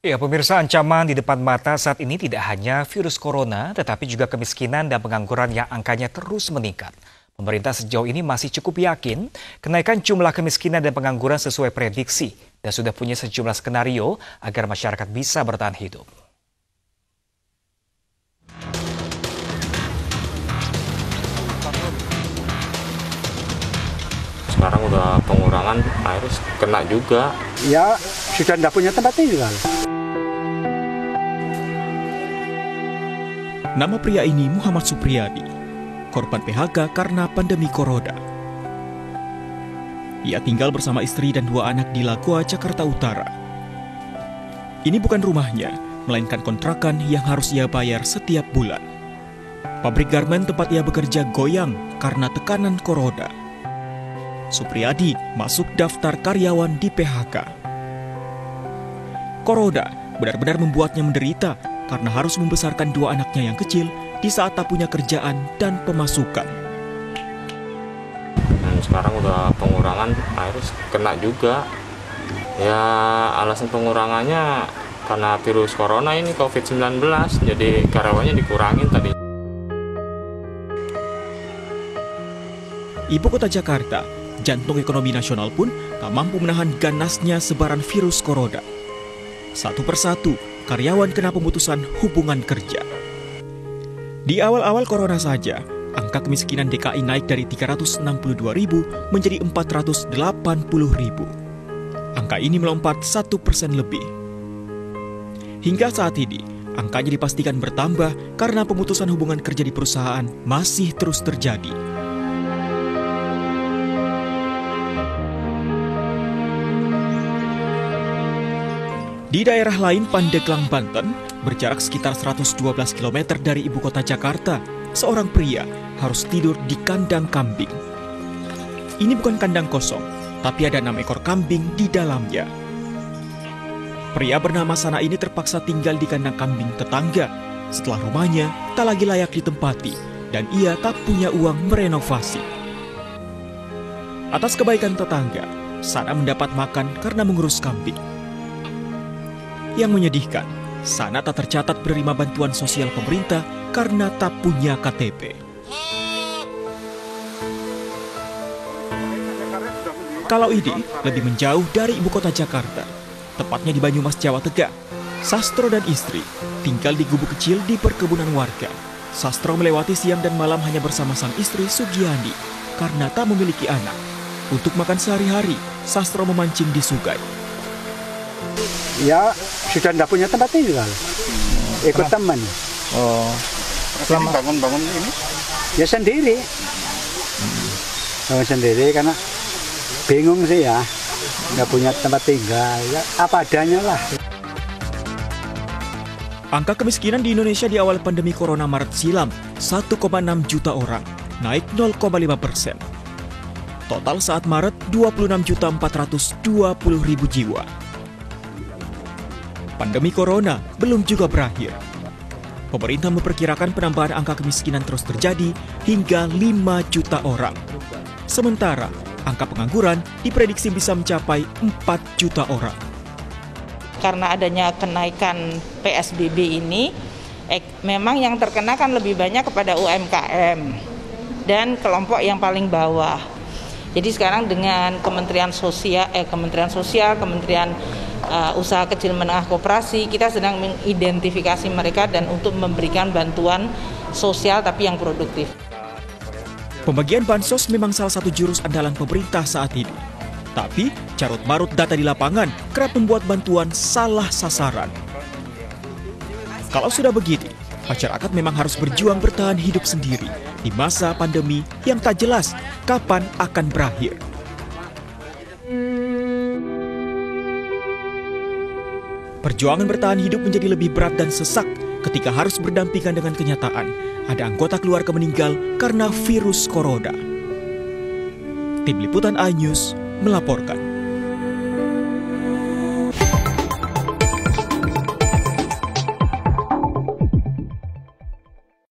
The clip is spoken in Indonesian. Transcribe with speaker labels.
Speaker 1: Ya, pemirsa, ancaman di depan mata saat ini tidak hanya virus corona, tetapi juga kemiskinan dan pengangguran yang angkanya terus meningkat. Pemerintah sejauh ini masih cukup yakin kenaikan jumlah kemiskinan dan pengangguran sesuai prediksi dan sudah punya sejumlah skenario agar masyarakat bisa bertahan hidup.
Speaker 2: Sekarang udah pengurangan, harus kena juga.
Speaker 3: Ya, sudah tidak punya tempat tinggal.
Speaker 4: Nama pria ini Muhammad Supriyadi, korban PHK karena pandemi corona. Ia tinggal bersama istri dan 2 anak di Lagoa, Jakarta Utara. Ini bukan rumahnya, melainkan kontrakan yang harus ia bayar setiap bulan. Pabrik garmen tempat ia bekerja goyang karena tekanan corona. Supriyadi masuk daftar karyawan di PHK. Corona benar-benar membuatnya menderita karena harus membesarkan 2 anaknya yang kecil di saat tak punya kerjaan dan pemasukan.
Speaker 2: Dan sekarang udah pengurangan, harus kena juga. Ya, alasan pengurangannya karena virus corona ini, COVID-19, jadi karyawannya dikurangin tadi.
Speaker 4: Ibu kota Jakarta, jantung ekonomi nasional pun tak mampu menahan ganasnya sebaran virus corona. Satu persatu, karyawan kena pemutusan hubungan kerja. Di awal-awal corona saja, angka kemiskinan DKI naik dari 362.000 menjadi 480.000. Angka ini melompat 1% lebih. Hingga saat ini, angkanya dipastikan bertambah karena pemutusan hubungan kerja di perusahaan masih terus terjadi. Di daerah lain, Pandeglang, Banten, berjarak sekitar 112 km dari ibu kota Jakarta, seorang pria harus tidur di kandang kambing. Ini bukan kandang kosong, tapi ada 6 ekor kambing di dalamnya. Pria bernama Sana ini terpaksa tinggal di kandang kambing tetangga setelah rumahnya tak lagi layak ditempati dan ia tak punya uang merenovasi. Atas kebaikan tetangga, Sana mendapat makan karena mengurus kambing. Yang menyedihkan, Sana tak tercatat menerima bantuan sosial pemerintah karena tak punya KTP. Kalau ini lebih menjauh dari ibu kota Jakarta, tepatnya di Banyumas, Jawa Tengah. Sastro dan istri tinggal di gubuk kecil di perkebunan warga. Sastro melewati siang dan malam hanya bersama sang istri Sugiani karena tak memiliki anak. Untuk makan sehari-hari, Sastro memancing di sungai.
Speaker 3: Ya, sudah tidak punya tempat tinggal. Ikut teman.
Speaker 5: Oh, selama bangun-bangun ini?
Speaker 3: Ya sendiri. Bangun sendiri karena bingung sih ya. Nggak punya tempat tinggal. Ya, apa adanya lah.
Speaker 4: Angka kemiskinan di Indonesia di awal pandemi corona Maret silam 1,6 juta orang, naik 0,5%. Total saat Maret 26.420.000 jiwa. Pandemi corona belum juga berakhir. Pemerintah memperkirakan penambahan angka kemiskinan terus terjadi hingga 5 juta orang. Sementara, angka pengangguran diprediksi bisa mencapai 4 juta orang.
Speaker 6: Karena adanya kenaikan PSBB ini, memang yang terkena kan lebih banyak kepada UMKM dan kelompok yang paling bawah. Jadi sekarang dengan Kementerian Sosial, Kementerian Usaha Kecil Menengah Koperasi, kita sedang mengidentifikasi mereka dan untuk memberikan bantuan sosial tapi yang produktif.
Speaker 4: Pembagian bansos memang salah satu jurus andalan pemerintah saat ini. Tapi, carut-marut data di lapangan kerap membuat bantuan salah sasaran. Kalau sudah begini, masyarakat memang harus berjuang bertahan hidup sendiri di masa pandemi yang tak jelas kapan akan berakhir. Perjuangan bertahan hidup menjadi lebih berat dan sesak ketika harus berdampingan dengan kenyataan ada anggota keluarga meninggal karena virus corona. Tim Liputan iNews melaporkan.